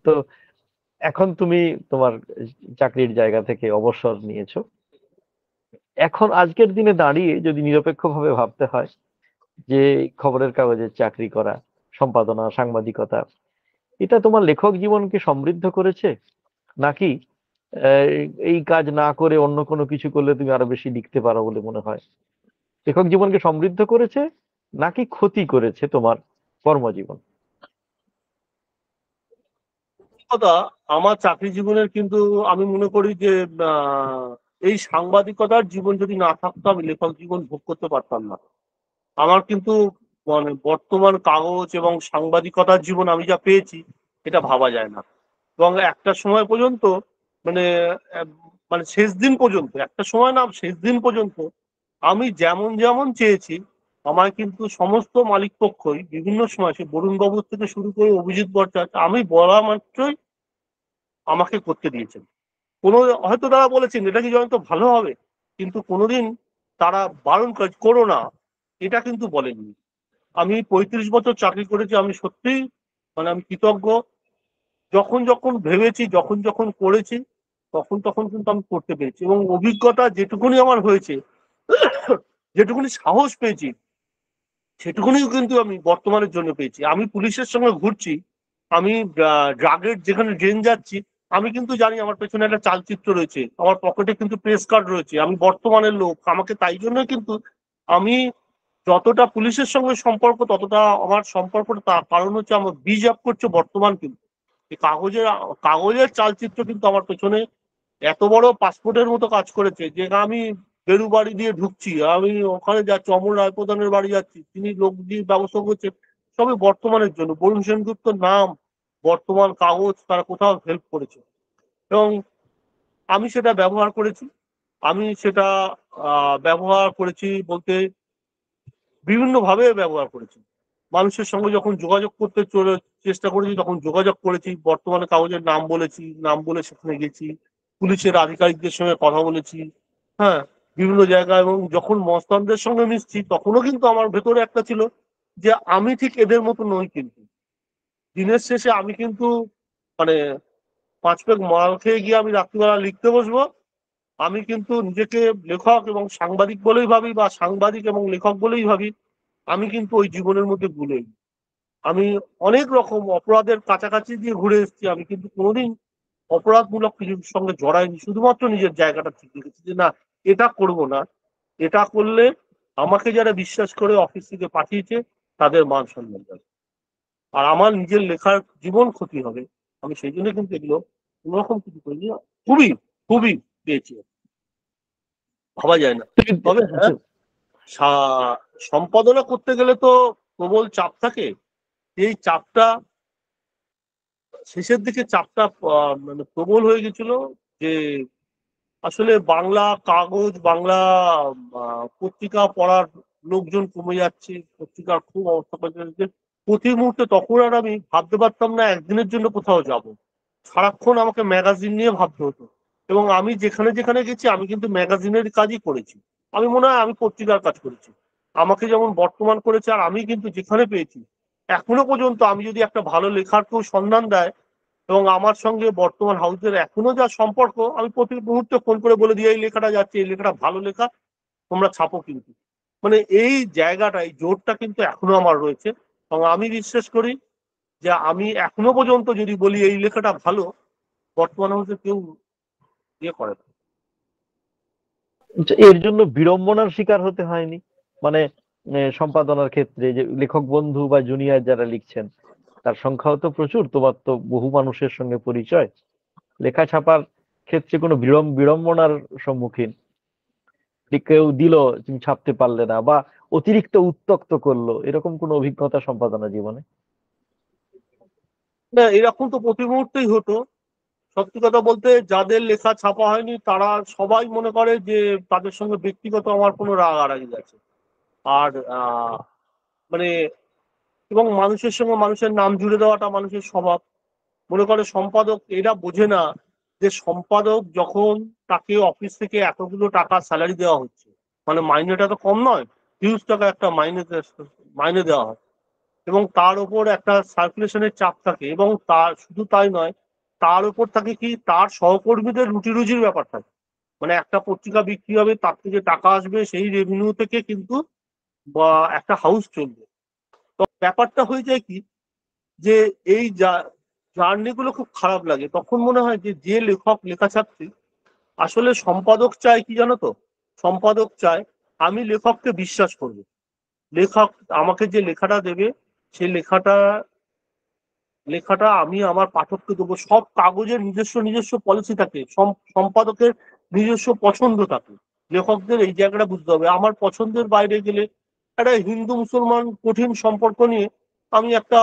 তো এখন তুমি তোমার চাকরির জায়গা থেকে অবসর নিয়েছো। এখন আজকের দিনে দাঁড়িয়ে যদি নিরপেক্ষভাবে ভাবতে হয় যে খবরের কাগজে চাকরি করা, সম্পাদনা, সাংবাদিকতা, এটা তোমার লেখক জীবনকে সমৃদ্ধ করেছে, নাকি আহ, এই কাজ না করে অন্য কোনো কিছু করলে তুমি আরো বেশি লিখতে পারো বলে মনে হয়? লেখক জীবনকে সমৃদ্ধ করেছে নাকি ক্ষতি করেছে তোমার কর্মজীবন? কথা, আমার চাকরি জীবনের কিন্তু আমি মনে করি যে আহ, এই সাংবাদিকতার জীবন যদি না থাকতো আমি লেখক জীবন ভোগ করতে পারতাম না। আমার কিন্তু মানে বর্তমান কাগজ এবং সাংবাদিকতার জীবন আমি যা পেয়েছি এটা ভাবা যায় না। এবং একটা সময় পর্যন্ত মানে আহ, মানে শেষ দিন পর্যন্ত, একটা সময় না, শেষ দিন পর্যন্ত আমি যেমন যেমন চেয়েছি আমার কিন্তু সমস্ত মালিক পক্ষই বিভিন্ন সময়, সে বরুণ বাবুর থেকে শুরু করে অভিজিৎ ভট্টাচার্য, আমি বলা মাত্রই আমাকে করতে দিয়েছেন। কোনো হয়তো তারা বলেছেন এটা কি জয়ন্ত ভালো হবে, কিন্তু কোনোদিন তারা বারণ করে করো না, এটা কিন্তু বলেননি। আমি 35 বছর চাকরি করেছি, আমি সত্যিই মানে আমি কৃতজ্ঞ। যখন যখন ভেবেছি, যখন যখন করেছি, তখন তখন কিন্তু আমি করতে পেরেছি, এবং অভিজ্ঞতা যেটুকুনি আমার হয়েছে, যেটুকুনি সাহস পেয়েছি, সেটুকুনি কিন্তু আমি বর্তমানের জন্য পেয়েছি। আমি পুলিশের সঙ্গে ঘুরছি, আমি ড্রাগের যেখানে ড্রেন যাচ্ছি, আমি কিন্তু জানি আমার পেছনে একটা চালচিত্র রয়েছে, আমার পকেটে কিন্তু প্রেস কার্ড রয়েছে, আমি বর্তমানের লোক। আমাকে তাই জন্য কিন্তু আমি যতটা পুলিশের সঙ্গে সম্পর্ক, ততটা আমার সম্পর্কটা তার কারণ হচ্ছে আমার বিজ আপ করছে বর্তমান। কিন্তু এই কাগজের কাগজের চালচিত্র কিন্তু আমার পেছনে এত বড় পাসপোর্টের মতো কাজ করেছে যে আমি বেরুবাড়ি দিয়ে ঢুকছি, আমি ওখানে যাচ্ছি, অমর রায়প্রধানের বাড়ি যাচ্ছি, তিনি লোক দিয়ে ব্যবস্থা করছেন, সবই বর্তমানের জন্য। বরুণ সেনগুপ্তর নাম, বর্তমান কাগজ, তারা কোথাও হেল্প করেছে, এবং আমি সেটা ব্যবহার করেছি। আমি সেটা ব্যবহার করেছি বলতে বিভিন্ন ভাবে ব্যবহার করেছি। মানুষের সঙ্গে যখন যোগাযোগ করতে চেষ্টা করেছি তখন যোগাযোগ করেছি, বর্তমানে কাগজের নাম বলেছি, নাম বলে সেখানে গেছি, পুলিশের আধিকারিকদের সঙ্গে কথা বলেছি। হ্যাঁ, বিভিন্ন জায়গায়। এবং যখন মস্তানদের সঙ্গে মিশছি তখনও কিন্তু আমার ভেতরে একটা ছিল যে আমি ঠিক এদের মতো নই। কিন্তু দিনের শেষে আমি কিন্তু মানে 5 পেগ মাল খেয়ে গিয়ে আমি রাত্রিবেলা লিখতে বসবো, আমি কিন্তু নিজেকে লেখক এবং সাংবাদিক বলেই ভাবি, বা সাংবাদিক এবং লেখক বলেই ভাবি। আমি কিন্তু ওই জীবনের মধ্যে ভুলেই, আমি অনেক রকম অপরাধের কাছাকাছি দিয়ে ঘুরে এসেছি, আমি কিন্তু কোনোদিন অপরাধমূলক কিছুর সঙ্গে জড়াইনি। শুধুমাত্র নিজের জায়গাটা ঠিক রেখেছি যে না, এটা করব না, এটা করলে আমাকে যারা বিশ্বাস করে অফিস থেকে পাঠিয়েছে তাদের মান সম্মান যাবে, আর আমার নিজের লেখার জীবন ক্ষতি হবে। আমি সেই জন্য কিন্তু এগুলো কোনোরকম কিছু করিনি। খুবই খুবই পেয়েছি, ভাবা যায় না। তুমি তবে হ্যাঁ, সম্পাদনা করতে গেলে তো প্রবল চাপ থাকে। এই চাপটা শেষের দিকে চাপটা মানে প্রবল হয়ে গেছিল, যে আসলে বাংলা কাগজ, বাংলা পত্রিকা পড়ার লোকজন কমে যাচ্ছে, পত্রিকার খুব অবস্থা খারাপ হচ্ছে প্রতি মুহূর্তে। তখন আর আমি ভাবতে পারতাম না একদিনের জন্য কোথাও যাব, সারাক্ষণ আমাকে ম্যাগাজিন নিয়ে ভাবতে হতো। এবং আমি যেখানে যেখানে গেছি আমি কিন্তু ম্যাগাজিনের কাজই করেছি, আমি মনে হয় আমি পত্রিকার কাজ করেছি। আমাকে যেমন বর্তমান করেছে, আর আমি কিন্তু যেখানে পেয়েছি এখনো পর্যন্ত, আমি যদি একটা ভালো লেখার কেউ সন্ধান দেয় এবং আমার সঙ্গে বর্তমান হাউসের এখনো যা সম্পর্ক, আমি প্রতি মুহূর্তে ফোন করে বলে দিই এই লেখাটা যাচ্ছে, এই লেখাটা ভালো লেখা, তোমরা ছাপো কিন্তু। মানে এই জায়গাটা, এই জোরটা কিন্তু এখনো আমার রয়েছে। এবং আমি বিশ্বাস করি যে আমি এখনো পর্যন্ত যদি বলি এই লেখাটা ভালো, বর্তমান হাউসে কেউ ইয়ে করে না। এর জন্য বিড়ম্বনার শিকার হতে হয়নি? মানে সম্পাদনার ক্ষেত্রে যে লেখক বন্ধু বা জুনিয়র যারা লিখছেন তার সংখ্যাও তো প্রচুর, তোমার তো বহু মানুষের সঙ্গে পরিচয়। লেখা ছাপার ক্ষেত্রে কোনো বিড়ম্বনার সম্মুখীন কেউ দিল, তুমি ছাপতে পারলে না, বা অতিরিক্ত উত্তক্ত করলো, এরকম কোনো অভিজ্ঞতা সম্পাদনা জীবনে? না, এরকম তো প্রতি মুহূর্তেই হতো। সত্যি কথা বলতে, যাদের লেখা ছাপা হয়নি তারা সবাই মনে করে যে তাদের সঙ্গে ব্যক্তিগত আমার কোনো রাগারাগি আছে। আর মানে এবং মানুষের সঙ্গে মানুষের নাম জুড়ে দেওয়াটা মানুষের স্বভাব। মনে করে সম্পাদক এরা বোঝে না যে সম্পাদক যখন তাকে অফিস থেকে এতগুলো টাকা স্যালারি দেওয়া হচ্ছে, মানে মাইনেটা তো কম নয়, হিউজ টাকা একটা মাইনে মাইনে দেওয়া হয়। এবং তার উপর একটা সার্কুলেশনের চাপ থাকে, এবং তার শুধু তাই নয়, তার উপর থাকে কি তার সহকর্মীদের রুটি রুজির ব্যাপার থাকে। মানে একটা পত্রিকা বিক্রি হবে, তার থেকে টাকা আসবে, সেই রেভিনিউ থেকে কিন্তু বা একটা হাউস চলবে। তো ব্যাপারটা হয়ে যায় কি, যে এই জার্নি গুলো খুব খারাপ লাগে। তখন মনে হয় যে যে লেখক লেখা ছাড়ছে, আসলে সম্পাদক চায় কি জানো তো, সম্পাদক চায় আমি লেখককে বিশ্বাস করবো। লেখক আমাকে যে লেখাটা দেবে, সেই লেখাটা লেখাটা আমি আমার পাঠককে দেবো। সব কাগজের নিজস্ব নিজস্ব পলিসি থাকে, সম্পাদকের নিজস্ব পছন্দ থাকে। লেখকদের এই জায়গাটা বুঝতে হবে। আমার পছন্দের বাইরে গেলে একটা হিন্দু মুসলমান কঠিন সম্পর্ক নিয়ে আমি একটা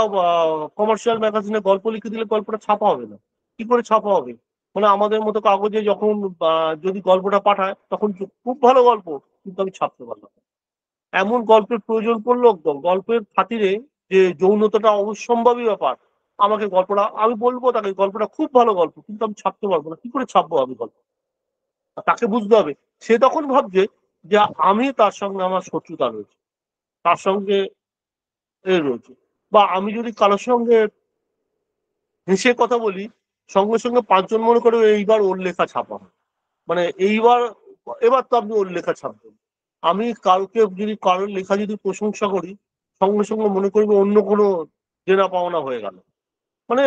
কমার্শিয়াল ম্যাগাজিনে গল্প লিখে দিলে গল্পটা ছাপা হবে না। কি করে ছাপা হবে? মানে আমাদের মতো কাগজে যখন যদি গল্পটা পাঠায়, তখন খুব ভালো গল্প, কিন্তু আমি ছাপতে পারলাম না। এমন গল্পের প্রয়োজন পড়লো, গল্পের খাতিরে যে যৌনতাটা অবশ্যম্ভাবী ব্যাপার, আমাকে গল্পটা, আমি বলবো তাকে গল্পটা খুব ভালো গল্প, কিন্তু আমি ছাপতে পারবো না। কি করে ছাপবো আমি গল্প? তাকে বুঝতে হবে। সে তখন ভাবছে যে আমি তার সঙ্গে আমার শত্রুতা রয়েছে, তার সঙ্গে রয়েছে। বা আমি যদি কারোর সঙ্গে হেসে কথা বলি, সঙ্গে সঙ্গে পাঁচজন মনে করে এইবার ওর লেখা ছাপা হয়। মানে এইবার, এবার তো আপনি ওর লেখা ছাপবেন। আমি কাউকে যদি কারোর লেখা যদি প্রশংসা করি, সঙ্গে সঙ্গে মনে করবে অন্য কোনো দেনা পাওনা হয়ে গেল। মানে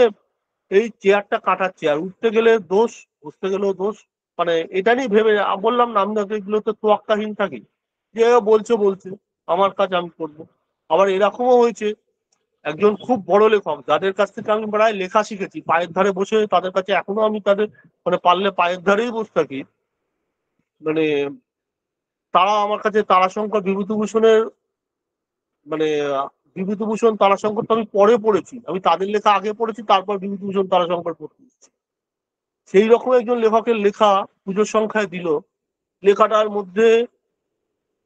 এই চেয়ারটা কাটার চেয়ার, উঠতে গেলে দোষ, বসতে গেলেও দোষ। মানে এটা নিয়ে ভেবে বললাম না, আমি এগুলোতে তোয়াক্কাহীন থাকি, যে বলছে বলছে, আমার কাজ আমি করবো। আবার এরকমও হয়েছে, একজন খুব বড় লেখক যাদের কাছ থেকে আমি প্রায় লেখা শিখেছি, পায়ের ধারে বসে তাদের কাছে এখনো আমি তাদের, মানে পারলে পায়ের ধারেই বসে থাকি। মানে তারা আমার কাছে তারাশঙ্কর বিভূতিভূষণের, মানে বিভূতিভূষণ তারাশঙ্কর তো আমি পরে পড়েছি, আমি তাদের লেখা আগে পড়েছি, তারপর বিভূতিভূষণ তারাশঙ্কর পড়তে এসেছি। সেই রকম একজন লেখকের লেখা পুজোর সংখ্যায় দিল। লেখাটার মধ্যে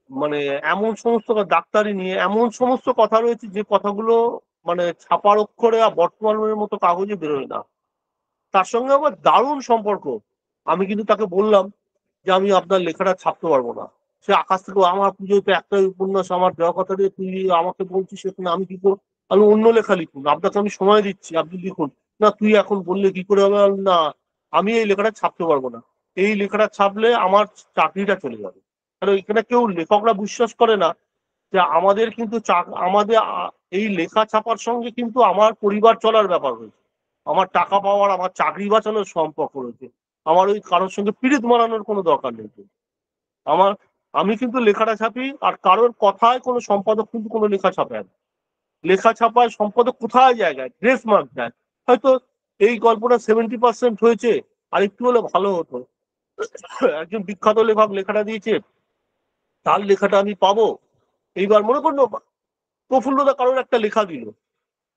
মানে এমন সমস্ত ডাক্তারি নিয়ে এমন সমস্ত কথা রয়েছে, যে কথাগুলো মানে ছাপার অক্ষরে আর বর্তমানের মতো কাগজে বেরোয় না। তার সঙ্গে আমার দারুণ সম্পর্ক। আমি কিন্তু তাকে বললাম যে আমি আপনার লেখাটা ছাপতে পারবো না। সে আকাশ থেকে, আমার পুজোয় তো একটাই উপন্যাস আমার দেওয়া কথা দিয়ে তুই আমাকে বলছিস, সেখানে আমি কি করবো? আমি অন্য লেখা লিখুন, আপনাকে আমি সময় দিচ্ছি, আপনি লিখুন। না তুই এখন বললে কি করে হবে? না, আমি এই লেখাটা ছাপতে পারবো না। এই লেখাটা ছাপলে আমার চাকরিটা চলে যাবে। কারণ এখানে কেউ লেখকরা বিশ্বাস করে না যে আমাদের কিন্তু আমাদের এই লেখা ছাপার সঙ্গে কিন্তু আমার পরিবার চলার ব্যাপার রয়েছে, আমার টাকা পাওয়ার, আমার চাকরি বাঁচানোর সম্পর্ক রয়েছে। আমার ওই কারোর সঙ্গে পিরিত মারানোর কোনো দরকার নেই। আমার, আমি কিন্তু লেখাটা ছাপি, আর কারোর কথায় কোনো সম্পাদক কিন্তু কোনো লেখা ছাপে না। লেখা ছাপায় সম্পাদক কোথায় জায়গায় গ্রেস মার্ক দেয়, হয়তো এই গল্পটা 70% হয়েছে, আর একটু হলে ভালো হতো। একজন বিখ্যাত লেখক লেখাটা দিয়েছে, তার লেখাটা আমি পাবো। এইবার মনে করলো প্রফুল্লদা কারোর একটা লেখা দিল,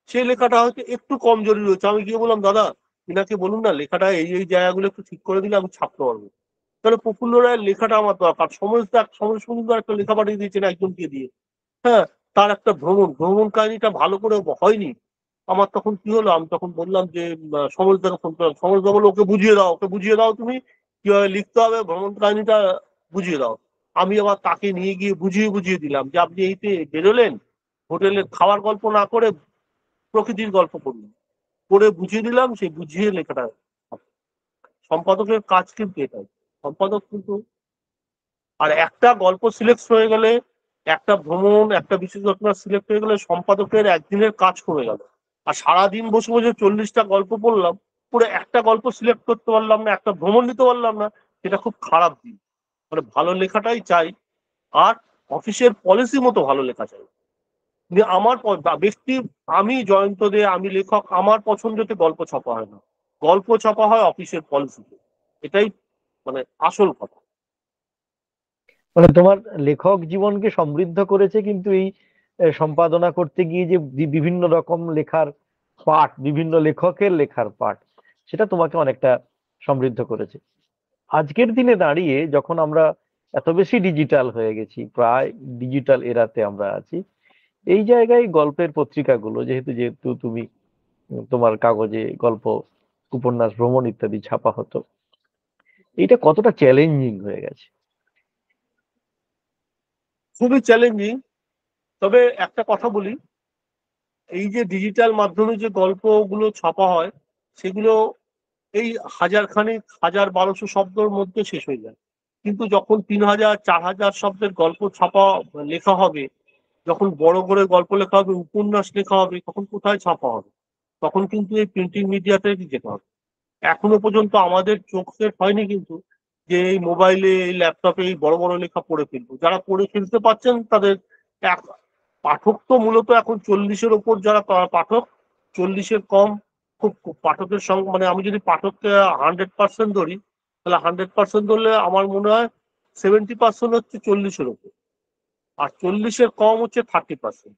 সেই লেখাটা হয়তো একটু কমজোরি রয়েছে। আমি গিয়ে বললাম, দাদা ইনাকে বলুন না লেখাটা এই এই জায়গাগুলো একটু ঠিক করে দিলে আমি ছাপতে পারবো। তাহলে প্রফুল্ল রায়ের লেখাটা আমার দরকার। সমরেশ মজুমদার একটা লেখা পাঠিয়ে দিয়েছেন একজনকে দিয়ে, হ্যাঁ, তার একটা ভ্রমণ ভ্রমণ কাহিনীটা ভালো করে হয়নি। আমার তখন কি হলো, আমি তখন বললাম যে সমরেশদাকে ফোন করলাম। সমরেশদা বললো, ওকে বুঝিয়ে দাও, ওকে বুঝিয়ে দাও, তুমি কিভাবে লিখতে হবে ভ্রমণ কাহিনীটা বুঝিয়ে দাও। আমি আবার তাকে নিয়ে গিয়ে বুঝিয়ে বুঝিয়ে দিলাম যে আপনি এইতে বেরোলেন, হোটেলে খাওয়ার গল্প না করে প্রকৃতির গল্প করুন, করে বুঝিয়ে দিলাম, সেই বুঝিয়ে লেখাটা। সম্পাদকের কাজ কিন্তু এটাই, সম্পাদক কিন্তু, আর একটা গল্প সিলেক্ট হয়ে গেলে, একটা ভ্রমণ, একটা বিশেষ ঘটনা সিলেক্ট হয়ে গেলে সম্পাদকের একদিনের কাজ কমে গেল। আর সারাদিন বসে বসে 40টা গল্প পড়লাম, পুরো একটা গল্প সিলেক্ট করতে পারলাম না, একটা ভ্রমণ নিতে পারলাম না, এটা খুব খারাপ দিন। মানে ভালো লেখাটাই চাই, আর অফিসের পলিসি মতো ভালো লেখা চাই। আমার ব্যক্তি, আমি জয়ন্ত দে, আমি লেখক, আমার পছন্দতে গল্প ছাপা হয় না, গল্প ছাপা হয় অফিসের পলিসিতে। এটাই মানে আসল কথা। মানে তোমার লেখক জীবনকে সমৃদ্ধ করেছে, কিন্তু এই সম্পাদনা করতে গিয়ে যে বিভিন্ন রকম লেখার পাঠ, বিভিন্ন লেখকের লেখার পাঠ, সেটা তোমাকে অনেকটা সমৃদ্ধ করেছে। আজকের দিনে দাঁড়িয়ে যখন আমরা এত বেশি ডিজিটাল হয়ে গেছি, প্রায় ডিজিটাল এরাতে আমরা আছি, এই জায়গায় গল্পের পত্রিকাগুলো, যেহেতু যেহেতু তুমি তোমার কাগজে গল্প, উপন্যাস, ভ্রমণ ইত্যাদি ছাপা হতো, এটা কতটা চ্যালেঞ্জিং হয়ে গেছে। খুবই চ্যালেঞ্জিং। তবে একটা কথা বলি, এই যে ডিজিটাল মাধ্যমে যে গল্পগুলো ছাপা হয় সেগুলো এই হাজারখানেক ১,০০০-১,২০০ শব্দের মধ্যে শেষ হয়ে যায়। কিন্তু যখন ৩,০০০-৪,০০০ শব্দের গল্প ছাপা লেখা হবে, যখন বড় করে গল্প লেখা হবে, উপন্যাস লেখা হবে, তখন কোথায় ছাপা হবে? তখন কিন্তু এই প্রিন্টিং মিডিয়াতে যেতে হবে। এখনো পর্যন্ত আমাদের চোখে হয়নি কিন্তু যে এই মোবাইলে, এই ল্যাপটপে এই বড় বড় লেখা পড়ে ফেলবো। যারা পড়ে ফেলতে পারছেন তাদের পাঠক তো মূলত এখন 40-এর ওপর যারা পাঠক, 40-এর কম খুব পাঠকের সঙ্গে, মানে আমি যদি পাঠককে 100% ধরি, তাহলে 100% ধরলে আমার মনে হয় 70% হচ্ছে 40-এর ওপর, আর 40-এর কম হচ্ছে 30%।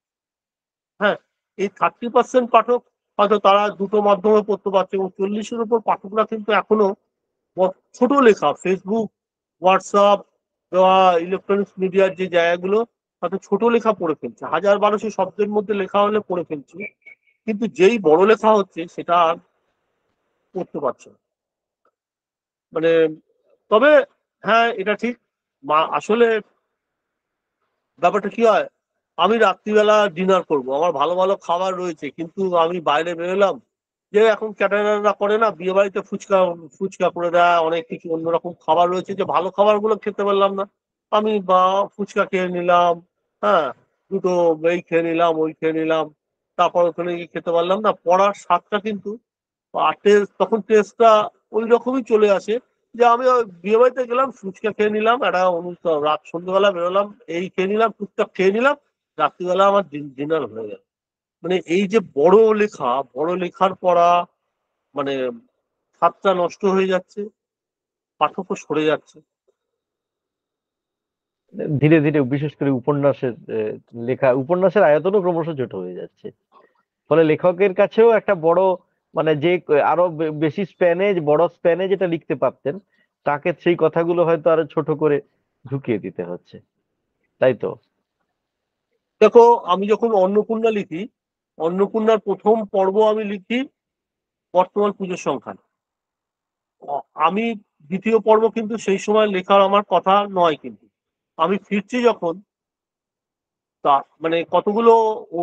হ্যাঁ, এই 30% পাঠক হয়তো তারা দুটো মাধ্যমে পড়তে পারছে, এবং 40-এর উপর পাঠকরা কিন্তু এখনো ছোট লেখা ফেসবুক, হোয়াটসঅ্যাপ বা ইলেকট্রনিক্স মিডিয়ার যে জায়গাগুলো, তাতে ছোট লেখা পড়ে ফেলছে, ১,০০০-১,২০০ শব্দের মধ্যে লেখা হলে পড়ে ফেলছে, কিন্তু যেই বড় লেখা হচ্ছে সেটা আর পড়তে পারছে না। মানে তবে হ্যাঁ, এটা ঠিক। আসলে ব্যাপারটা কি হয়, আমি রাত্রিবেলা ডিনার করব, আমার ভালো ভালো খাবার রয়েছে, কিন্তু আমি বাইরে বেরোলাম, যে এখন ক্যাটারাররা করে না বিয়ে বাড়িতে ফুচকা ফুচকা করে দেয়, অনেক কিছু অন্যরকম খাবার রয়েছে, যে ভালো খাবারগুলো খেতে পারলাম না, আমি বা ফুচকা খেয়ে নিলাম, হ্যাঁ, দুটো এই খেয়ে নিলাম, ওই খেয়ে নিলাম, তারপর ওখানে গিয়ে খেতে পারলাম না, পড়ার স্বাদটা কিন্তু আর টেস্ট, তখন টেস্টটা ওই রকমই চলে আসে, যে আমি ওই বিয়ে বাড়িতে গেলাম, ফুচকা খেয়ে নিলাম, একটা অনুষ্ঠান, রাত সন্ধ্যেবেলা বেরোলাম, এই খেয়ে নিলাম, টুকটাক খেয়ে নিলাম, রাত্রিবেলা আমার ডিনার হয়ে গেল। মানে এই যে বড় লেখা, বড় লেখার পড়া, মানে স্বাদটা নষ্ট হয়ে যাচ্ছে, পাঠকও সরে যাচ্ছে। ধীরে ধীরে বিশেষ করে উপন্যাসের উপন্যাসের আয়তনও ক্রমশ ছোট হয়ে যাচ্ছে। ফলে লেখকের কাছেও একটা বড়, মানে যে আরো বেশি স্প্যানে, বড় স্প্যানে যেটা লিখতে পারতেন, তাকে সেই কথাগুলো হয়তো আরো ছোট করে ঢুকিয়ে দিতে হচ্ছে, তাই তো? দেখো, আমি যখন অন্নপূর্ণা লিখি, অন্নপূর্ণার প্রথম পর্ব আমি লিখি বর্তমান পুজোর সংখ্যা। আমি দ্বিতীয় পর্ব কিন্তু সেই সময় লেখার আমার কথা নয়, কিন্তু আমি ফিরছি যখন, তা মানে কতগুলো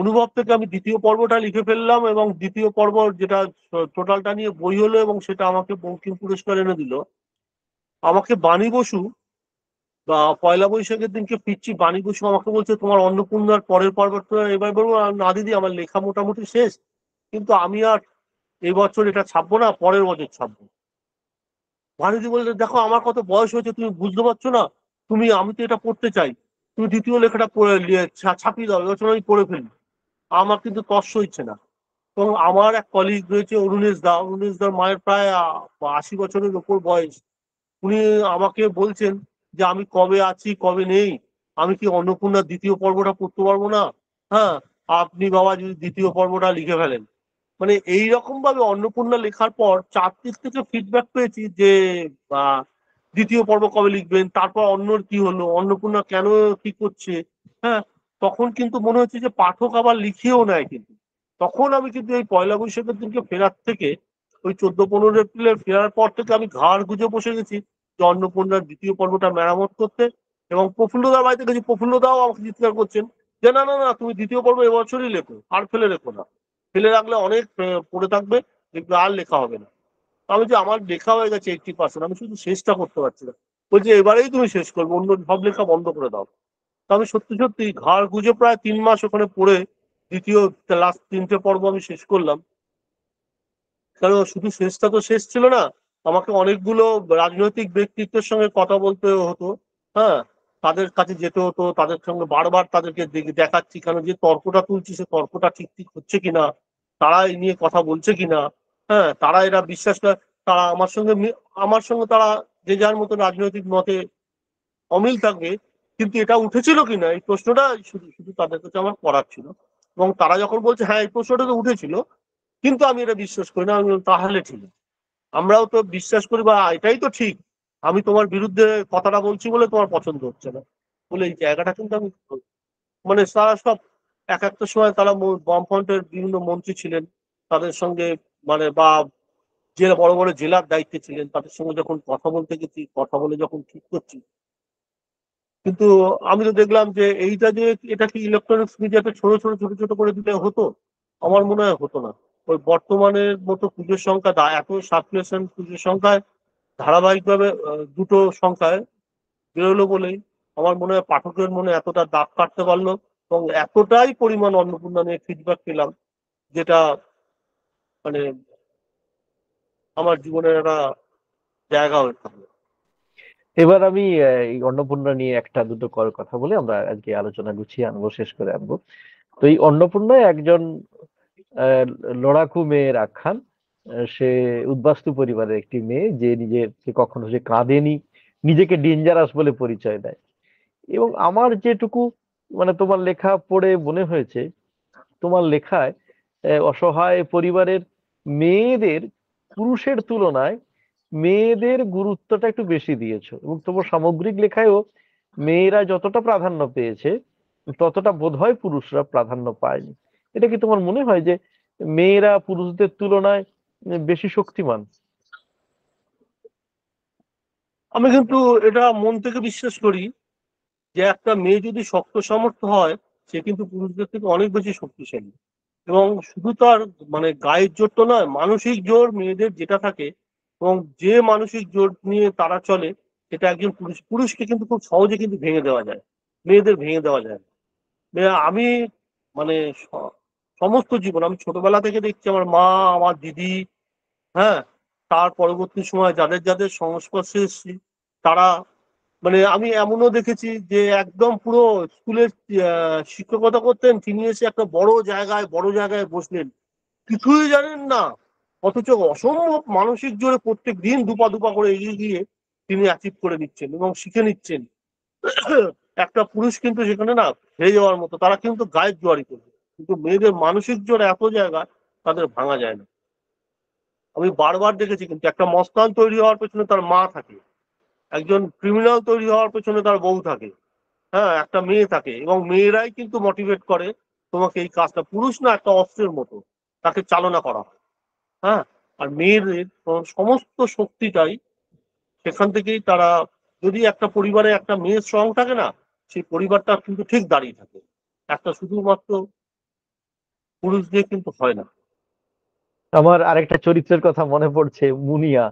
অনুভব থেকে আমি দ্বিতীয় পর্বটা লিখে ফেললাম, এবং দ্বিতীয় পর্ব যেটা টোটালটা নিয়ে বই হলো, এবং সেটা আমাকে বঙ্কিম পুরস্কার এনে দিল। আমাকে বাণী বসু, বা পয়লা বৈশাখের দিনকে ফিরছি, বাণী বসু আমাকে বলছে তোমার অন্নপূর্ণার পরের পর্বটা এবার বলবো, না দিদি আমার লেখা মোটামুটি শেষ, কিন্তু আমি আর এই বছর এটা ছাপবো না, পরের বছর ছাপবো। বাণীদি বললে দেখো আমার কত বয়স হয়েছে, তুমি বুঝতে পারছো না, আমি তো এটা পড়তে চাই, তুমি দ্বিতীয় লেখাটা পড়ে ছাপিয়ে দাও, এবছর আমি পড়ে ফেলি। আমার কিন্তু তর্স হচ্ছে না। এবং আমার এক কলিগ রয়েছে অরুণেশ দার মায়ের প্রায় 80 বছরের ওপর বয়স। উনি আমাকে বলছেন যে আমি কবে আছি কবে নেই, আমি কি অন্নপূর্ণার দ্বিতীয় পর্বটা পড়তে পারবো না? হ্যাঁ, আপনি বাবা যদি দ্বিতীয় পর্বটা লিখে ফেলেন। মানে এইরকম ভাবে অন্নপূর্ণা লেখার পর চারদিক থেকে ফিডব্যাক পেয়েছি যে দ্বিতীয় পর্ব কবে লিখবেন, তারপর অন্যর কি হলো, অন্নপূর্ণা কেন কি করছে। হ্যাঁ, তখন কিন্তু মনে হচ্ছে যে পাঠক আবার লিখিয়েও নেয়, কিন্তু তখন আমি কিন্তু এই পয়লা বৈশাখের দিনকে ফেরার থেকে, ওই 14-15 এপ্রিলের ফেরার পর থেকে আমি ঘাড় গুঁজে বসে গেছি যে অন্নপূর্ণার দ্বিতীয় পর্বটা মেরামত করতে। এবং প্রফুল্লদার বাড়িতে গেছি, প্রফুল্লদাও আমাকে চিৎকার করছেন যে না না না, তুমি দ্বিতীয় পর্ব এবছরই লেখো, আর ফেলে রেখো না, ফেলে রাখলে অনেক পড়ে থাকবে, দেখবে আর লেখা হবে না। আমি যে আমার লেখা হয়ে গেছে 80%, আমি শুধু শেষটা করতে পারছি না। বলছে এবারেই তুমি শেষ করবে, অন্য সব লেখা বন্ধ করে দাও। তো আমি সত্যি সত্যি ঘাড় গুঁজে প্রায় 3 মাস ওখানে পড়ে দ্বিতীয় লাস্ট 3টে পর্ব আমি শেষ করলাম। কারণ শুধু শেষটা তো শেষ ছিল না, আমাকে অনেকগুলো রাজনৈতিক ব্যক্তিত্বের সঙ্গে কথা বলতে হতো। হ্যাঁ, তাদের কাছে যেতে হতো, তাদের সঙ্গে বারবার তাদেরকে দেখাচ্ছি কেন, যে তর্কটা তুলছি সে তর্কটা ঠিক ঠিক হচ্ছে কিনা, তারা এই নিয়ে কথা বলছে কিনা। হ্যাঁ, তারা এরা বিশ্বাস করে, তারা আমার সঙ্গে তারা যে যার মতো রাজনৈতিক মতে অমিল থাকবে, কিন্তু এটা উঠেছিল কিনা এই প্রশ্নটা শুধু শুধু তাদের কাছে আমার করার ছিল। এবং তারা যখন বলছে হ্যাঁ এই প্রশ্নটা তো উঠেছিল, কিন্তু আমি এটা বিশ্বাস করি না, আমি তাহলে ঠিক, আমরাও তো বিশ্বাস করি বা এটাই তো ঠিক, আমি তোমার বিরুদ্ধে কথাটা বলছি বলে তোমার পছন্দ হচ্ছে না, বলে এই জায়গাটা কিন্তু আমি, মানে তারা সব এক একটা সময় তারা বামফ্রন্টের বিভিন্ন মন্ত্রী ছিলেন, তাদের সঙ্গে, মানে বা জেলা বড় বড় জেলার দায়িত্বে ছিলেন, তাদের সঙ্গে যখন কথা বলতে গেছি, কথা বলে যখন ঠিক করছি, কিন্তু আমি তো দেখলাম যে এইটা যে এটা কি ইলেকট্রনিক্স মিডিয়াতে ছোট ছোট ছোট ছোট করে দিলে হতো, আমার মনে হয় হতো না। ওই বর্তমানের মতো পুজোর সংখ্যা এত সার্কুলেশন পুজোর সংখ্যায় ধারাবাহিকভাবে দুটো সংখ্যায় বেরোলো বলেই আমার মনে হয় পাঠকের মনে এতটা দাগ কাটতে পারলো এবং এতটাই পরিমাণ অন্নপূর্ণা নিয়ে ফিডব্যাক পেলাম, যেটা মানে আমার জীবনের একটা জায়গা হয়ে থাকলো। এবার আমি এই অন্নপূর্ণা নিয়ে একটা দুটো কথা বলে আমরা আজকে আলোচনা গুছিয়ে আনবো, শেষ করে আনবো। তো এই অন্নপূর্ণা একজন আহ, লড়াকু মেয়ের আখ্যান। সে উদ্বাস্তু পরিবারের একটি মেয়ে, যে নিজেকে কখনো সে কাঁদেনি, নিজেকে ডেঞ্জারাস বলে পরিচয় দেয়। এবং আমার যেটুকু মানে তোমার লেখা পড়ে মনে হয়েছে, তোমার লেখায় অসহায় পরিবারের মেয়েদের পুরুষের তুলনায় মেয়েদের গুরুত্বটা একটু বেশি দিয়েছো, এবং তোমার সামগ্রিক লেখায়ও মেয়েরা যতটা প্রাধান্য পেয়েছে ততটা বোধহয় পুরুষরা প্রাধান্য পায়নি। এটা কি তোমার মনে হয় যে মেয়েরা পুরুষদের তুলনায় বেশি শক্তিমান? আমি কিন্তু এটা মন থেকে বিশ্বাস করি যে একটা মেয়ে যদি শক্ত সামর্থ্য হয়, সে কিন্তু পুরুষদের থেকে অনেক বেশি শক্তিশালী। এবং শুধু তার মানে গায়ের জোর তো নয়, মানসিক জোর মেয়েদের যেটা থাকে, এবং যে মানসিক জোর নিয়ে তারা চলে, সেটা একজন পুরুষকে কিন্তু খুব সহজে কিন্তু ভেঙে দেওয়া যায়, মেয়েদের ভেঙে দেওয়া যায় না। আমি মানে সমস্ত জীবন আমি ছোটবেলা থেকে দেখছি, আমার মা, আমার দিদি, হ্যাঁ, তার পরবর্তী সময় যাদের যাদের সংস্পর্শে এসেছি, তারা মানে আমি এমনও দেখেছি যে একদম পুরো স্কুলের শিক্ষকতা করতেন, তিনি এসে একটা বড় জায়গায় বসলেন, কিছুই জানেন না, অথচ অসম্ভব মানসিক জোরে প্রত্যেক দিন দুপা দুপা করে এগিয়ে গিয়ে তিনি অ্যাচিভ করে নিচ্ছেন এবং শিখে নিচ্ছেন। একটা পুরুষ কিন্তু সেখানে না হেরে যাওয়ার মতো, তারা কিন্তু গায়ের জোয়ারি করবে, কিন্তু মেয়েদের মানসিক জোর এত জায়গা, তাদের ভাঙা যায় না। আমি বারবার দেখেছি, কিন্তু একটা মস্তান তৈরি হওয়ার পেছনে তার মা থাকে, একজন ক্রিমিনাল তৈরি হওয়ার পেছনে তার বউ থাকে, হ্যাঁ, একটা মেয়ে থাকে, এবং মেয়েরাই কিন্তু মোটিভেট করে তোমাকে এই কাজটা, পুরুষ না একটা অস্ত্রের মতো তাকে চালনা করা হয়। হ্যাঁ, আর মেয়েদের সমস্ত শক্তিটাই সেখান থেকেই তারা, যদি একটা পরিবারে একটা মেয়ে স্ট্রং থাকে না, সেই পরিবারটা কিন্তু ঠিক দাঁড়িয়ে থাকে। একটা শুধুমাত্র পুরুষ দিয়ে কিন্তু হয় না। আমার আরেকটা চরিত্রের কথা মনে পড়ছে, মুনিয়া।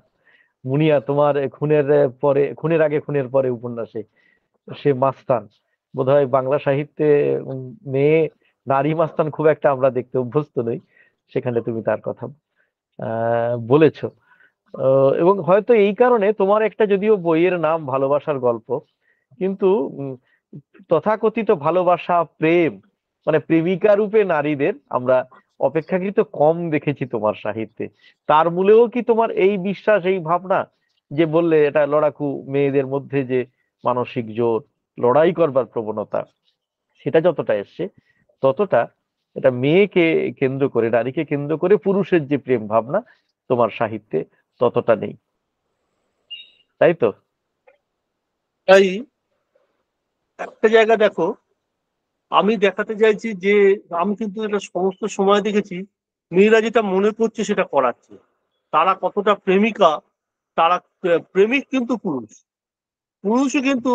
মুনিয়া তোমার খুনের পরে, খুনের আগে খুনের পরে উপন্যাসে সে মাস্তান। বোধহয় বাংলা সাহিত্যে উম, মেয়ে নারী মাস্তান খুব একটা আমরা দেখতে অভ্যস্ত নই, সেখানে তুমি তার কথা বলেছো। এবং হয়তো এই কারণে তোমার একটা, যদিও বইয়ের নাম ভালোবাসার গল্প, কিন্তু তথাকথিত ভালোবাসা, প্রেম, মানে প্রেমিকা রূপে নারীদের আমরা অপেক্ষাকৃত কম দেখেছি তোমার সাহিত্যে। তার মূলেও কি তোমার এই বিশ্বাস, এই ভাবনা, যে বললে এটা লড়াকু মেয়েদের মধ্যে যে মানসিক জোর, লড়াই করবার প্রবণতা, সেটা যতটা এসছে, ততটা এটা মেয়েকে কেন্দ্র করে, নারীকে কেন্দ্র করে পুরুষের যে প্রেম ভাবনা তোমার সাহিত্যে ততটা নেই, তাই তো? তাই একটা জায়গা দেখো, আমি দেখাতে চাইছি যে আমি কিন্তু এটা সমস্ত সময় দেখেছি, মেয়েরা যেটা মনে করছে সেটা করাচ্ছে। তারা কতটা প্রেমিকা, তারা প্রেমিক কিন্তু পুরুষ, পুরুষও কিন্তু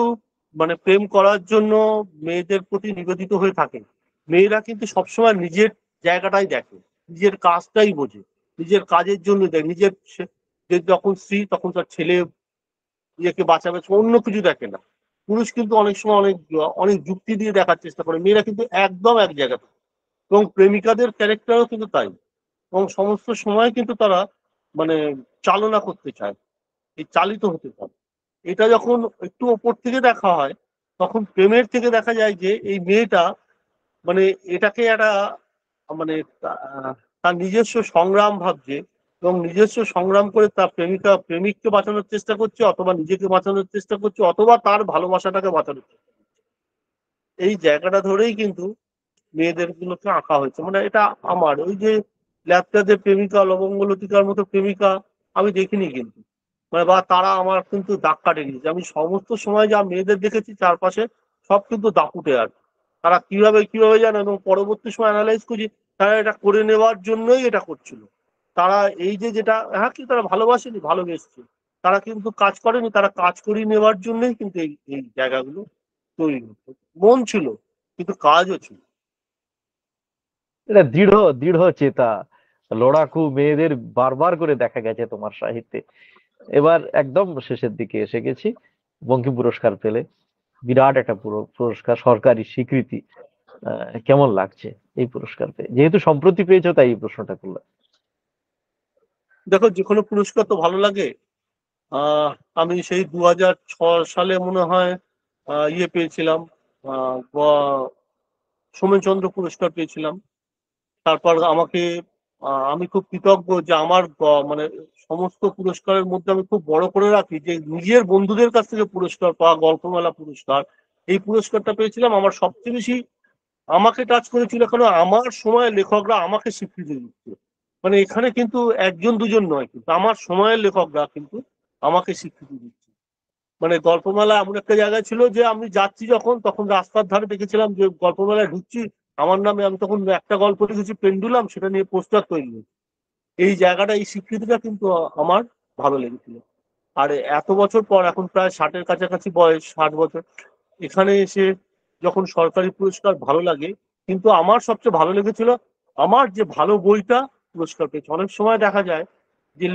মানে প্রেম করার জন্য মেয়েদের প্রতি নিবেদিত হয়ে থাকে। মেয়েরা কিন্তু সবসময় নিজের জায়গাটাই দেখে, নিজের কাজটাই বোঝে, নিজের কাজের জন্য দেয়, নিজের যে যখন স্ত্রী তখন তার ছেলে নিজেকে বাঁচাবে, অন্য কিছু দেখে না। পুরুষ কিন্তু অনেক সময় অনেক অনেক যুক্তি দিয়ে দেখার চেষ্টা করে, মেয়েরা কিন্তু একদম এক জায়গাতে। এবং প্রেমিকাদের ক্যারেক্টারও কিন্তু তাই, এবং সমস্ত সময় কিন্তু তারা মানে চালনা করতে চায়, এই চালিত হতে চায়। এটা যখন একটু ওপর থেকে দেখা হয়, তখন প্রেমের থেকে দেখা যায় যে এই মেয়েটা মানে এটাকে একটা মানে তার নিজস্ব সংগ্রাম ভাবছে, এবং নিজস্ব সংগ্রাম করে তার প্রেমিককে বাঁচানোর চেষ্টা করছে, অথবা নিজেকে বাঁচানোর চেষ্টা করছে, অথবা তার ভালোবাসাটাকে বাঁচানোর চেষ্টা করছে। এই জায়গাটা ধরেই কিন্তু মেয়েদের গুলোকে আঁকা হয়েছে। মানে এটা আমার ওই যে ল্যাপটাতে প্রেমিকা, লবঙ্গলতিকার মতো প্রেমিকা আমি দেখিনি কিন্তু, মানে বা তারা আমার কিন্তু দাগ কাটে নিয়েছে। আমি সমস্ত সময় যা মেয়েদের দেখেছি চারপাশে, সব কিন্তু দাপুটে আর তারা কিভাবে কিভাবে জানে, এবং পরবর্তী সময় অ্যানালাইজ করি, তারা এটা করে নেওয়ার জন্যই এটা করছিল। তারা এই যে যেটা, হ্যাঁ, কি তারা ভালোবাসেনি, ভালোবেসছে, তারা কিন্তু কাজ করেনি, তারা কাজ করিয়ে নেওয়ার জন্যই কিন্তু এই এই জায়গাগুলো তৈরি হতো। মন ছিল, কিন্তু কাজও ছিল। এটা দৃঢ় দৃঢ় চেতা, লড়াকু মেয়েদের বারবার করে দেখা গেছে তোমার সাহিত্যে। এবার একদম শেষের দিকে এসে গেছি, বঙ্কিম পুরস্কার পেলে, বিরাট একটা পুরস্কার, সরকারি স্বীকৃতি। কেমন লাগছে এই পুরস্কার পেয়ে? যেহেতু সম্প্রতি পেয়েছো তাই এই প্রশ্নটা করলাম। দেখো, যে কোনো পুরস্কার তো ভালো লাগে। আহ আমি সেই 2006 সালে মনে হয় ইয়ে পেয়েছিলাম, সোমেনচন্দ্র পুরস্কার পেয়েছিলাম। তারপর আমাকে আমি খুব কৃতজ্ঞ যে আমার মানে সমস্ত পুরস্কারের মধ্যে আমি খুব বড় করে রাখি যে নিজের বন্ধুদের কাছ থেকে পুরস্কার পাওয়া, গল্পমেলা পুরস্কার, এই পুরস্কারটা পেয়েছিলাম। আমার সবচেয়ে বেশি আমাকে টাচ করেছিল, কারণ আমার সময়ের লেখকরা আমাকে স্বীকৃতি দিচ্ছে। মানে এখানে কিন্তু একজন দুজন নয়, কিন্তু আমার সময়ের লেখকরা কিন্তু আমাকে স্বীকৃতি দিচ্ছে। মানে গল্পমেলা এমন একটা জায়গা ছিল যে আমি যাচ্ছি যখন, তখন রাস্তার ধারে দেখেছিলাম যে গল্পমেলায় ঢুকছি, আমার নামে আমি তখন একটা গল্প লিখেছি পেন্ডুলাম, সেটা নিয়ে পোস্টার তৈরি হয়েছে। এই জায়গাটা, এই স্বীকৃতিটা কিন্তু আমার ভালো লেগেছিল। আর এত বছর পর, এখন প্রায় 60-এর কাছাকাছি বয়স, 60 বছর, এখানে এসে যখন সরকারি পুরস্কার ভালো লাগে, কিন্তু আমার সবচেয়ে ভালো লেগেছিল আমার যে ভালো বইটা পুরস্কার পেয়েছে। অনেক সময় দেখা যায় যে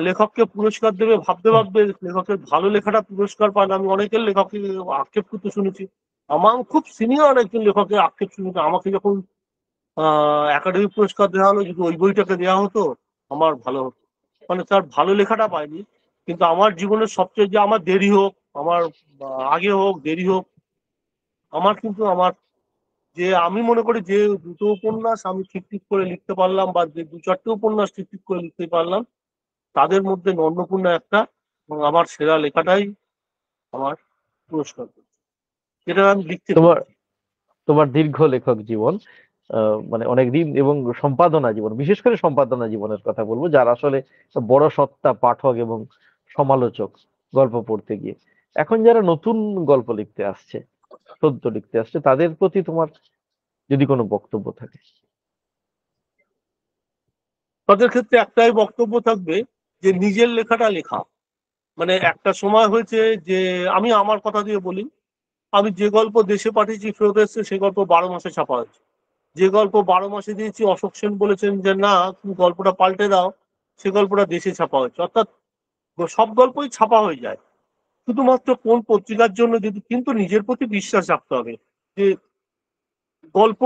লেখককে পুরস্কার দেবে ভাবতে ভাবতে লেখকের ভালো লেখাটা পুরস্কার পায় না। আমি অনেকের লেখককে আক্ষেপ করতে শুনেছি, আমার খুব সিনিয়র একজন লেখকের আক্ষেপ শুনেছি, আমাকে যখন একাডেমি পুরস্কার দেওয়া হলো, যদি ওই বইটাকে দেওয়া হতো আমার ভালো হতো। মানে তার ভালো লেখাটা পাইনি, কিন্তু আমার জীবনের সবচেয়ে, যে আমার দেরি হোক, আমার আগে হোক দেরি হোক, আমার কিন্তু আমার যে আমি মনে করি যে দুটো উপন্যাস আমি ঠিক ঠিক করে লিখতে পারলাম, বা যে 2-4টে উপন্যাস ঠিক ঠিক করে লিখতে পারলাম, তাদের মধ্যে অন্নপূর্ণা একটা, এবং আমার সেরা লেখাটাই আমার পুরস্কার পেয়েছে, যেটা আমি লিখতে তোমার পেরেছি। তোমার দীর্ঘ লেখক জীবন, মানে অনেক দিন, এবং সম্পাদনা জীবন, বিশেষ করে সম্পাদনা জীবনের কথা বলবো, যার আসলে বড় সত্তা পাঠক এবং সমালোচক গল্প পড়তে গিয়ে। এখন যারা নতুন গল্প লিখতে আসছে, সদ্য লিখতে আসছে, তাদের প্রতি তোমার যদি কোনো বক্তব্য থাকে। তাদের ক্ষেত্রে একটাই বক্তব্য থাকবে, যে নিজের লেখাটা লেখা। মানে একটা সময় হয়েছে যে, আমি আমার কথা দিয়ে বলি, আমি যে গল্প দেশে পাঠিয়েছি ফেরত এসেছে, সে গল্প 12 মাসে ছাপা হয়েছে। যে গল্প 12 মাসে দিয়েছি, অশোক সেন বলেছেন যে না তুমি গল্পটা পাল্টে দাও, সে গল্পটা দেশে ছাপা হয়েছে। অর্থাৎ সব গল্পই ছাপা হয়ে যায়, শুধুমাত্র কোন পত্রিকার জন্য, যদি কিন্তু নিজের প্রতি বিশ্বাস রাখতে হবে যে গল্প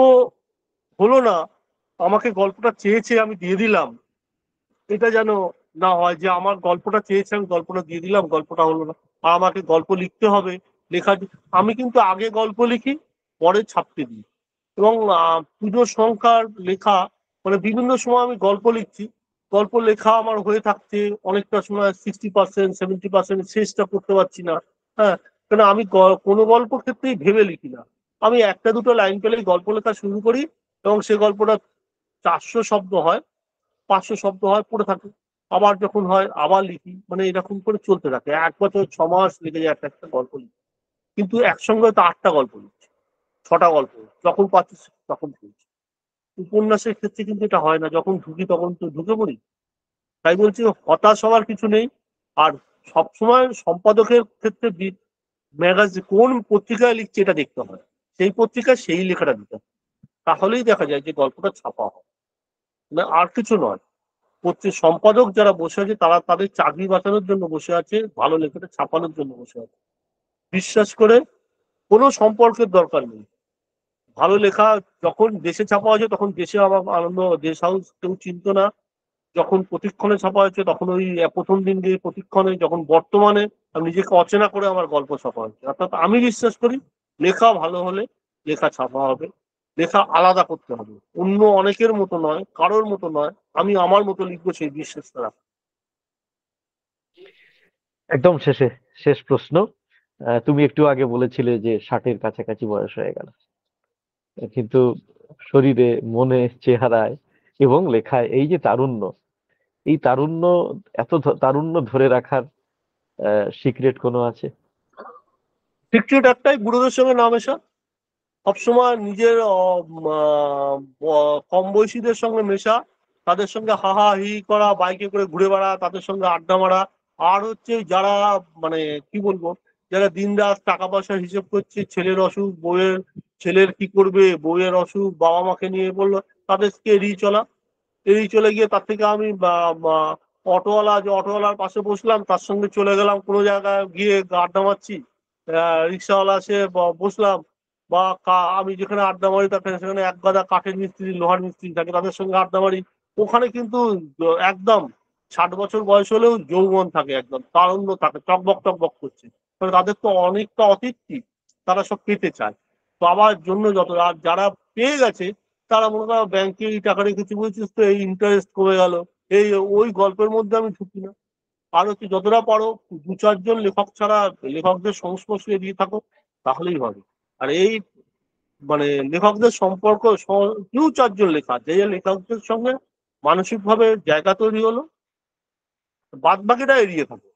হলো না, আমাকে গল্পটা চেয়েছে আমি দিয়ে দিলাম, এটা যেন না হয় যে আমার গল্পটা চেয়েছে আমি গল্পটা দিয়ে দিলাম, গল্পটা হলো না। আর আমাকে গল্প লিখতে হবে, লেখা, আমি কিন্তু আগে গল্প লিখি, পরে ছাপতে দিই। এবং পুজোর সংখ্যার লেখা, মানে বিভিন্ন সময় আমি গল্প লিখছি, গল্প লেখা আমার হয়ে থাকছে অনেকটা সময় 60%, 70%, শেষটা করতে পারছি না। হ্যাঁ, কেন আমি কোনো গল্প ক্ষেত্রেই ভেবে লিখি না। আমি একটা দুটো লাইন পেলেই গল্প লেখা শুরু করি, এবং সে গল্পটা 400 শব্দ হয়, 500 শব্দ হয়, পড়ে থাকে। আবার যখন হয় আবার লিখি, মানে এরকম করে চলতে থাকে। 1 বছর 6 মাস লেগে যায় একটা একটা গল্প লিখি, কিন্তু একসঙ্গে হয়তো 8টা গল্প লিখছি, 6টা গল্প, যখন পাচ্ছি তখন পড়ছি। উপন্যাসের ক্ষেত্রে কিন্তু এটা হয় না, যখন ঢুকি তখন তো ঢুকে পড়ি। তাই বলছি, হতাশ হওয়ার কিছু নেই। আর সবসময় সম্পাদকের ক্ষেত্রে ম্যাগাজিন কোন পত্রিকায় লিখছে এটা দেখতে হয়, সেই পত্রিকায় সেই লেখাটা দিতে হয়, তাহলেই দেখা যায় যে গল্পটা ছাপা হয় না, আর কিছু নয়। সম্পাদক যারা বসে আছে, তারা তাদের চাকরি বাঁচানোর জন্য বসে আছে, ভালো লেখাটা ছাপানোর জন্য বসে আছে। বিশ্বাস করে, কোনো সম্পর্কের দরকার নেই। ভালো লেখা যখন দেশে ছাপা হয়েছে তখন দেশে আমার আনন্দ, দেশ হাউস কেউ চিনত না। যখন প্রতিক্ষণে ছাপা হয়েছে তখন ওই প্রথম দিন দিয়ে প্রতিক্ষণে, যখন বর্তমানে আমি নিজেকে অচেনা করে আমার গল্প ছাপা হয়েছে। অর্থাৎ আমি বিশ্বাস করি, লেখা ভালো হলে লেখা ছাপা হবে। লেখা আলাদা করতে হবে, অন্য অনেকের মতো নয়, কারোর মতো নয়, আমি আমার মতো লিখবো, সেই বিশ্বাসটা রাখ। একদম শেষে, শেষ প্রশ্ন। তুমি একটু আগে বলেছিলে যে 60-এর কাছাকাছি বয়স হয়ে গেল, কিন্তু শরীরে, মনে, চেহারায় এবং লেখায় এই যে তারুণ্য, এই তারুণ্য, তারুণ্য ধরে রাখার সিক্রেট কোনো আছে? সিক্রেট একটাই, বুড়োদের সঙ্গে না মেশা। সবসময় নিজের কম বয়সীদের সঙ্গে মেশা, তাদের সঙ্গে হাহা হি করা, বাইকে করে ঘুরে বেড়া, তাদের সঙ্গে আড্ডা মারা। আর হচ্ছে যারা, মানে কি বলবো, যারা দিনরাত টাকা পয়সার হিসেব করছে, ছেলের অসুখ, ছেলের কি করবে, বউয়ের অসুখ, বাবা মাকে নিয়ে বললো, তাদেরকে এড়িয়ে চলা। এড়িয়ে চলে গিয়ে তার থেকে আমি অটোওয়ালার পাশে বসলাম, তার সঙ্গে চলে গেলাম কোনো জায়গায় গিয়ে আড্ডা মারছি। রিক্সাওয়ালা এসে বসলাম, বা আমি যেখানে আড্ডা মারি তাকে সেখানে এক গাদা কাঠের মিস্ত্রি, লোহার মিস্ত্রি থাকে, তাদের সঙ্গে আড্ডা মারি। ওখানে কিন্তু একদম 60 বছর বয়স হলেও যৌবন থাকে, একদম তারুণ্য থাকে, টকবক টকবক করছে। তাদের তো অনেকটা অতৃপ্তি, তারা সব পেতে চায়। তো আবার জন্য যত, আর যারা পেয়ে গেছে তারা মনে করো ব্যাংকে এই টাকা রেখেছি বলছিস তো এই ইন্টারেস্ট কমে গেল, এই ওই গল্পের মধ্যে আমি ঢুকি না। আর হচ্ছে যতটা পারো 2-4 জন লেখক ছাড়া লেখকদের সংস্পর্শে এড়িয়ে থাকো, তাহলেই হবে। আর এই মানে লেখকদের সম্পর্ক 2-4 জন লেখা, যে লেখকদের সঙ্গে মানসিকভাবে জায়গা তৈরি হলো, বাদ বাকিটা এড়িয়ে থাকো।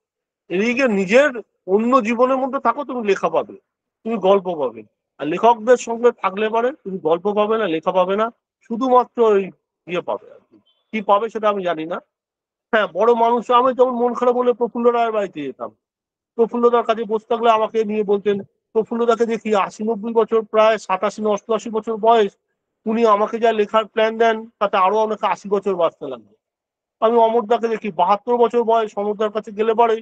এড়িয়ে গিয়ে নিজের অন্য জীবনের মধ্যে থাকো, তুমি লেখা পাবে, তুমি গল্প পাবে। আর লেখকদের সঙ্গে থাকলে পারে তুমি গল্প পাবে না, লেখা পাবে না, শুধুমাত্র ওই ইয়ে পাবে আর কি। কি পাবে সেটা আমি জানি না। হ্যাঁ, বড় মানুষ, আমি যেমন মন খারাপ হলে প্রফুল্ল রায়ের বাড়িতে যেতাম। প্রফুল্লদার কাছে বসে থাকলে আমাকে নিয়ে বলতেন, প্রফুল্লদাকে দেখি 80-90 বছর, প্রায় 87-88 বছর বয়স, উনি আমাকে যা লেখার প্ল্যান দেন তাতে আরো অনেকে 80 বছর বাঁচতে লাগবে। আমি অমরদাকে দেখি 72 বছর বয়স, অমরদার কাছে গেলে পরে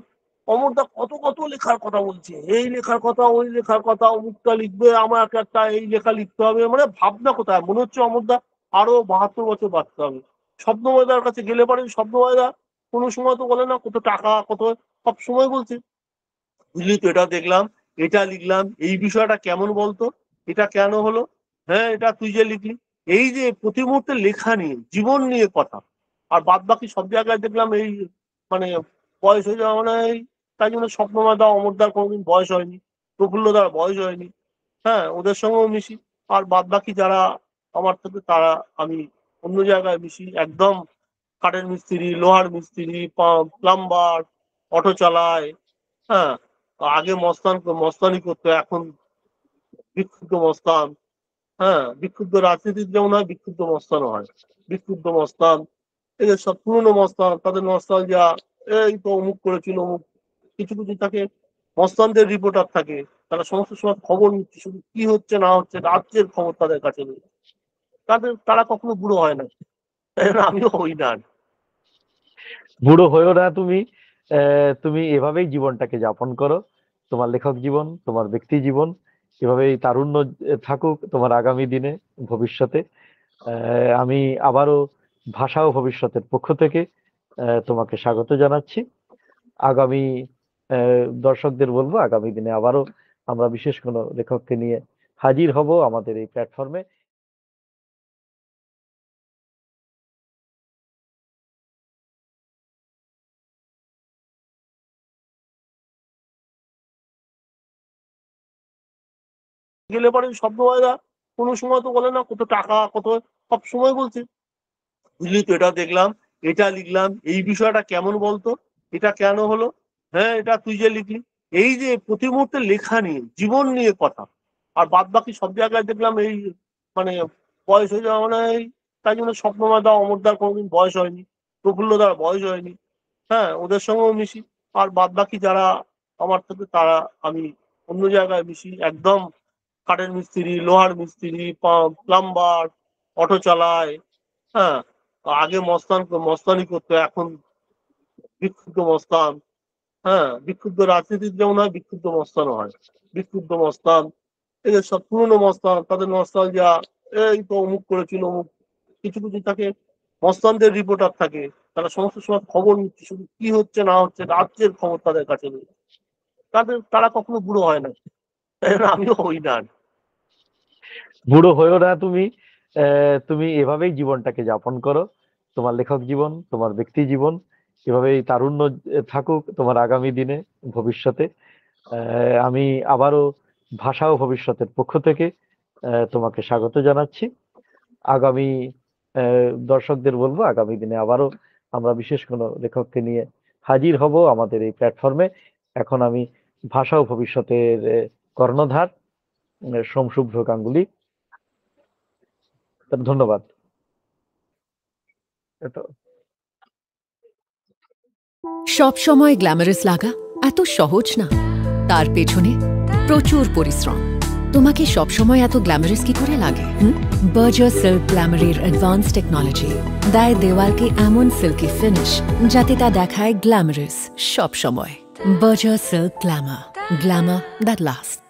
অমরদা কত কত লেখার কথা বলছে, এই লেখার কথা, ওই লেখার কথা, অমুকটা লিখবে, আমার একটা এই লেখা লিখতে হবে, মানে ভাবনা কোথায়, মনে হচ্ছে অমরদা আরো 72 বছর বাঁচতে হবে। স্বপ্নময়দার কাছে গেলে পরে স্বপ্নময়দা কোনো সময় তো বলে না কত টাকা, কত, সব সময় বলছে, বুঝলি তো এটা দেখলাম, এটা লিখলাম, এই বিষয়টা কেমন বলতো, এটা কেন হলো, হ্যাঁ এটা তুই যে লিখলি। এই যে প্রতি মুহূর্তে লেখা নিয়ে, জীবন নিয়ে কথা। আর বাদ বাকি সব জায়গায় দেখলাম এই মানে বয়স হয়ে যাওয়া মানে তাই জন্য স্বপ্নমাদা অমরদার কোনোদিন বয়স হয়নি, প্রফুল্লদার বয়স হয়নি। হ্যাঁ, ওদের সঙ্গেও মিশি। আর বাদ বাকি যারা আমার থেকে, তারা আমি অন্য জায়গায় মিশি একদম। কাঠের মিস্ত্রি, লোহার মিস্ত্রি, প্লাম্বার, অটো চালায়। হ্যাঁ, আগে মস্তানি করতো, এখন বিক্ষুব্ধ মস্তান। হ্যাঁ, বিক্ষুব্ধ রাজনীতির যেমন হয়, বিক্ষুব্ধ মস্তানও হয়। বিক্ষুব্ধ মস্তান, এই যে সব পুরনো মস্তান, তাদের নস্টালজিয়া, এই তো অমুক করেছিল অমুক। কিছু কিছু থাকে মস্তানদের রিপোর্টার থাকে, তারা সমস্ত সময় খবর নিচ্ছে, শুধু কি হচ্ছে না হচ্ছে রাজ্যের খবর তাদের কাছে নেই। তারা কখনো বুড়ো হয় না, আমিও হই না। বুড়ো হয়েও না তুমি। তুমি এভাবেই জীবনটাকে যাপন করো, তোমার লেখক জীবন, তোমার ব্যক্তি জীবন, এভাবেই তারুণ্য থাকুক তোমার আগামী দিনে, ভবিষ্যতে। আমি আবারও ভাষা ও ভবিষ্যতের পক্ষ থেকে তোমাকে স্বাগত জানাচ্ছি। আগামী দর্শকদের বলবো, আগামী দিনে আবারও আমরা বিশেষ কোনো লেখককে নিয়ে হাজির হব আমাদের এই প্ল্যাটফর্মে। গেলে পরে স্বপ্নময়রা কোনো সময় তো বলে না কত টাকা, কত, সব সময় বলছে, বুঝলি তো এটা দেখলাম, এটা লিখলাম, এই বিষয়টা কেমন বলতো, এটা কেন হলো, হ্যাঁ এটা তুই যে লিখলি। এই যে প্রতি মুহূর্তে লেখা নিয়ে, জীবন নিয়ে কথা। আর বাদ বাকি সব জায়গায় দেখলাম এই মানে বয়স হয়ে যাওয়া মানে তাই জন্য স্বপ্নমাদা অমরদার কোনোদিন বয়স হয়নি, প্রফুল্লদার বয়স হয়নি। হ্যাঁ, ওদের সঙ্গেও মিশি। আর বাদ বাকি যারা আমার থেকে, তারা আমি অন্য জায়গায় মিশি একদম। কাঠের মিস্ত্রি, লোহার মিস্ত্রি, প্লাম্বার, অটো চালায়। হ্যাঁ, আগে মস্তানি করতো, এখন বিক্ষুব্ধ মস্তান। হ্যাঁ, বিক্ষুব্ধ রাজনীতির যেমন হয়, বিক্ষুব্ধ মস্তানও হয়। বিক্ষুব্ধ মস্তান, এই যে সব পুরনো মস্তান, তাদের নস্টালজিয়া, এই তো অমুক করেছিল অমুক। কিছু কিছু থাকে মস্তানদের রিপোর্টার থাকে, তারা সমস্ত সময় খবর নিচ্ছে, শুধু কি হচ্ছে না হচ্ছে রাজ্যের খবর তাদের কাছে নেই। তারা কখনো বুড়ো হয় না, আমিও হই না। বুড়ো হয়েও না তুমি। তুমি এভাবেই জীবনটাকে যাপন করো, তোমার লেখক জীবন, তোমার ব্যক্তি জীবন, এভাবেই তারুণ্য থাকুক তোমার আগামী দিনে, ভবিষ্যতে। আমি আবারও ভাষা ও ভবিষ্যতের পক্ষ থেকে তোমাকে স্বাগত জানাচ্ছি। আগামী দর্শকদের বলবো, আগামী দিনে আবারও আমরা বিশেষ কোনো লেখককে নিয়ে হাজির হব আমাদের এই প্ল্যাটফর্মে। এখন আমি ভাষা ও ভবিষ্যতের কর্ণধার সোমশুভ্র গাঙ্গুলি। ধন্যবাদ। এত সব সময় গ্ল্যামারাস লাগা এত সহজ না। তার পেছনে প্রচুর পরিশ্রম। তোমাকে সবসময় এত গ্ল্যামারাস কি করে লাগে? বার্জার সিল্ক গ্ল্যামারের অ্যাডভান্স টেকনোলজি দেয় দেওয়ালকে এমন সিল্কি ফিনিশ যাতে তা দেখায় গ্ল্যামারাস সব সময়। Berger silk Glamour that last.